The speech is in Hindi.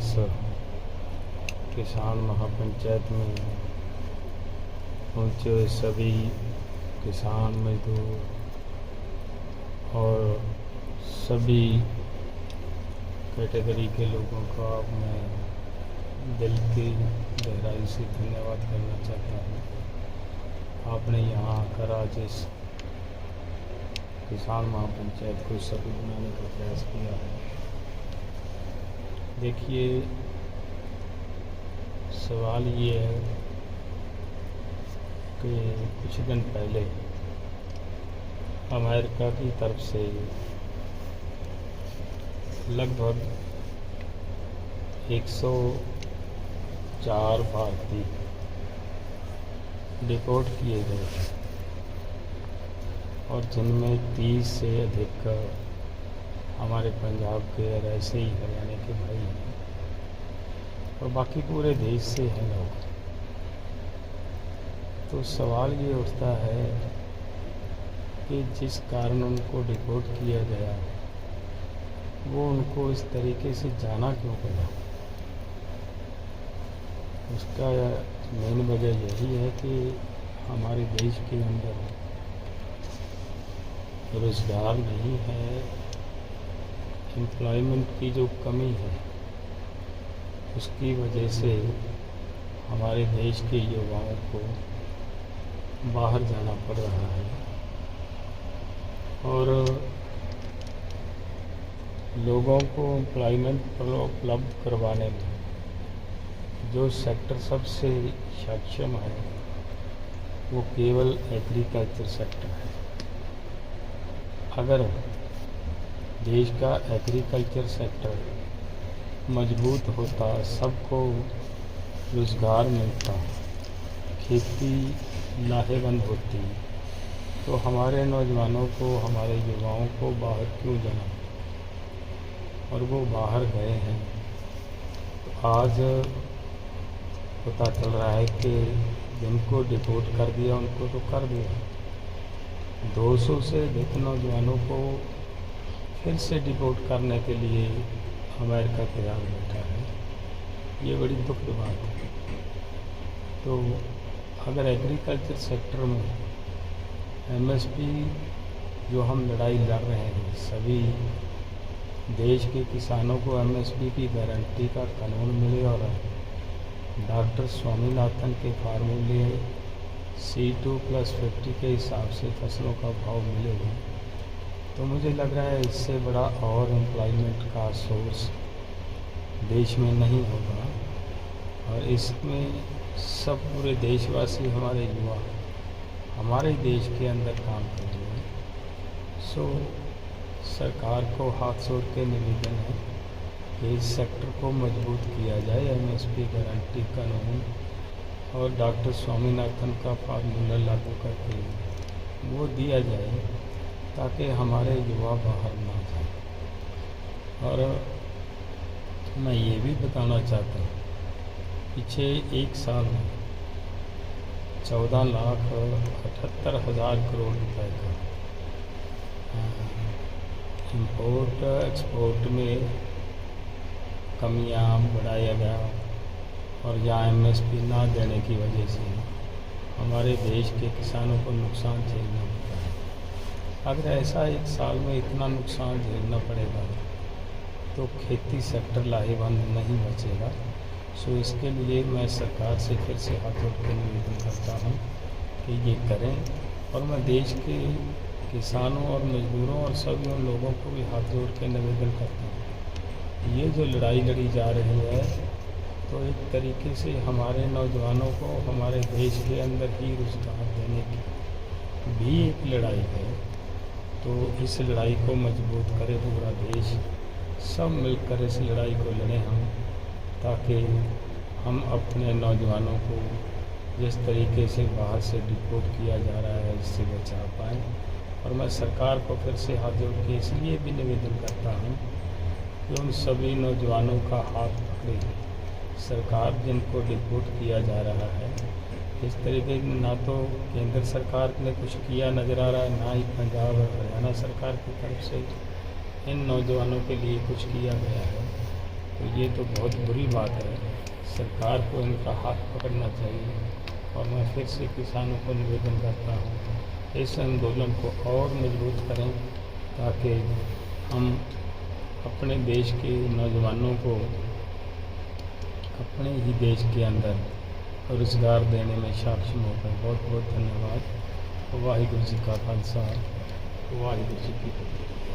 इस किसान महापंचायत में पहुँचे हुए सभी किसान मजदूर और सभी कैटेगरी के लोगों का मैं दिल की गहराई से धन्यवाद करना चाहता हूँ। आपने यहाँ आकर आज इस किसान महापंचायत को सफल बनाने का प्रयास किया है। देखिए, सवाल ये है कि कुछ दिन पहले अमेरिका की तरफ से लगभग 104 भारतीय डिपोर्ट किए गए और जिनमें 30 से अधिक हमारे पंजाब के और ऐसे ही हरियाणा के भाई हैं और बाकी पूरे देश से हैं लोग। तो सवाल ये उठता है कि जिस कारण उनको डिपोर्ट किया गया वो उनको इस तरीके से जाना क्यों पड़ा। उसका मेन वजह यही है कि हमारे देश के अंदर रोज़गार नहीं है, एम्प्लॉयमेंट की जो कमी है उसकी वजह से हमारे देश के युवाओं को बाहर जाना पड़ रहा है। और लोगों को एम्प्लॉयमेंट उपलब्ध करवाने में जो सेक्टर सबसे सक्षम है वो केवल एग्रीकल्चर सेक्टर है। अगर देश का एग्रीकल्चर सेक्टर मजबूत होता, सबको रोज़गार मिलता, खेती लाहेवंद होती, तो हमारे नौजवानों को, हमारे युवाओं को बाहर क्यों जाना। और वो बाहर गए हैं। तो आज पता चल रहा है कि जिनको डिपोर्ट कर दिया उनको तो कर दिया, 200 से अधिक नौजवानों को फिर से डिपोर्ट करने के लिए अमेरिका तैयार बैठा है। ये बड़ी दुख की बात है। तो अगर एग्रीकल्चर सेक्टर में एमएसपी जो हम लड़ाई लड़ रहे हैं, सभी देश के किसानों को एमएसपी की गारंटी का कानून मिले और डॉक्टर स्वामीनाथन के फार्मूले C2+50 के हिसाब से फसलों का भाव मिलेगा, तो मुझे लग रहा है इससे बड़ा और एम्प्लॉयमेंट का सोर्स देश में नहीं होगा। और इसमें सब पूरे देशवासी, हमारे युवा हमारे देश के अंदर काम कर रहे हैं। सो सरकार को हाथ जोड़ के निवेदन है कि इस सेक्टर को मजबूत किया जाए, एमएसपी गारंटी कानून और डॉक्टर स्वामीनाथन का फार्मूला लागू करके वो दिया जाए ताकि हमारे युवा बाहर ना जाए। और मैं ये भी बताना चाहता हूँ, पीछे एक साल में 14,78,000 करोड़ रुपए का इंपोर्ट एक्सपोर्ट में कमियां बढ़ाया गया और या एमएसपी ना देने की वजह से हमारे देश के किसानों को नुकसान झेलना पड़ता है। अगर ऐसा एक साल में इतना नुकसान झेलना पड़ेगा तो खेती सेक्टर लाहेवंद नहीं बचेगा। सो इसके लिए मैं सरकार से फिर से हाथ जोड़ के निवेदन करता हूँ कि ये करें। और मैं देश के किसानों और मजदूरों और सभी उन लोगों को भी हाथ जोड़ के निवेदन करता हूँ, ये जो लड़ाई लड़ी जा रही है तो एक तरीके से हमारे नौजवानों को हमारे देश के अंदर ही रोज़गार देने की भी एक लड़ाई है। तो इस लड़ाई को मजबूत करे पूरा देश, सब मिलकर इस लड़ाई को लड़ें हम, ताकि हम अपने नौजवानों को जिस तरीके से बाहर से डिपोर्ट किया जा रहा है इससे बचा पाएँ। और मैं सरकार को फिर से हाथ जोड़ के इसलिए भी निवेदन करता हूँ कि उन सभी नौजवानों का हाथ पकड़े। सरकार जिनको डिपोर्ट किया जा रहा है, इस तरीके की ना तो केंद्र सरकार ने कुछ किया नज़र आ रहा है, ना ही पंजाब और हरियाणा सरकार की तरफ से इन नौजवानों के लिए कुछ किया गया है। तो ये तो बहुत बुरी बात है। सरकार को इनका हाथ पकड़ना चाहिए। और मैं फिर से किसानों को निवेदन करता हूँ, इस आंदोलन को और मजबूत करें ताकि हम अपने देश के नौजवानों को अपने ही देश के अंदर रोज़गार देने में सक्षम हो पाए। बहुत बहुत धन्यवाद। वाहिगुरू जी का खालसा, वाहिगुरू जी की फतेह।